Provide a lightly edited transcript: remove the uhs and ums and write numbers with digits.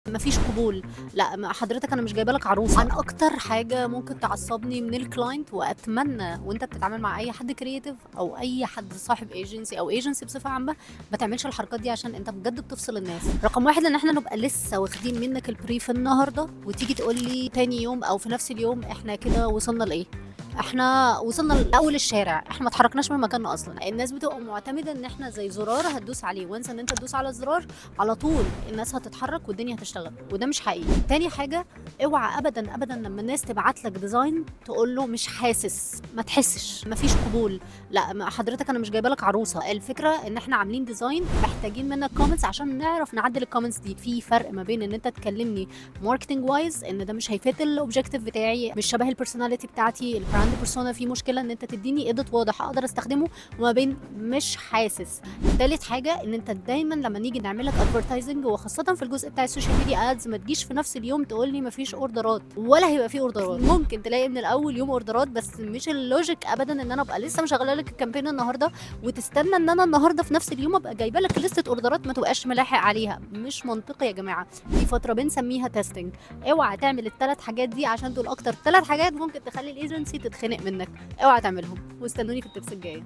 مفيش قبول. لا حضرتك انا مش جايبه لك عروسه. انا اكتر حاجه ممكن تعصبني من الكلاينت، واتمنى وانت بتتعامل مع اي حد كرييتيف او اي حد صاحب ايجنسي او ايجنسي بصفه عامه، ما تعملش الحركات دي عشان انت بجد بتفصل الناس. رقم واحد ان احنا نبقى لسه واخدين منك البريف النهارده وتيجي تقول لي تاني يوم او في نفس اليوم احنا كده وصلنا لايه. احنا وصلنا لاول الشارع، احنا ما اتحركناش من مكاننا اصلا. الناس بتبقى معتمده ان احنا زي زرار هتدوس عليه، وانسى ان انت تدوس على الزرار على طول الناس هتتحرك والدنيا هتشتغل، وده مش حقيقي. تاني حاجه، اوعى ابدا ابدا لما الناس تبعت لك ديزاين تقول له مش حاسس، ما تحسش، مفيش قبول. لا حضرتك انا مش جايبه لك عروسه. الفكره ان احنا عاملين ديزاين محتاجين منك كومنتس عشان نعرف نعدل الكومنتس دي. في فرق ما بين ان انت تكلمني ماركتنج وايز ان ده مش هيفيد الاوبجيكتيف بتاعي، مش شبه البيرسوناليتي بتاعتي، البراند بيرسونا في مشكله ان انت تديني ايديت واضح اقدر استخدمه، وما بين مش حاسس. تالت حاجه ان انت دايما لما نيجي نعمل لك ادفرتايزنج وخاصه في الجزء بتاع السوشيال ميديا ادز، ما تجيش في نفس اليوم تقول لي مفيش اوردرات، ولا هيبقى في اوردرات. ممكن تلاقي من الاول يوم اوردرات، بس مش اللوجيك ابدا ان انا ابقى لسه مشغله لك الكامبين النهارده وتستنى ان انا النهارده في نفس اليوم ابقى جايبه لك لسته اوردرات ما تبقاش ملاحق عليها. مش منطقي يا جماعه. دي فتره بنسميها تيستنج. اوعى تعمل الثلاث حاجات دي عشان دول اكتر ثلاث حاجات ممكن تخلي الايجنسي تتخنق منك. اوعى تعملهم، واستنوني في التبس الجايه.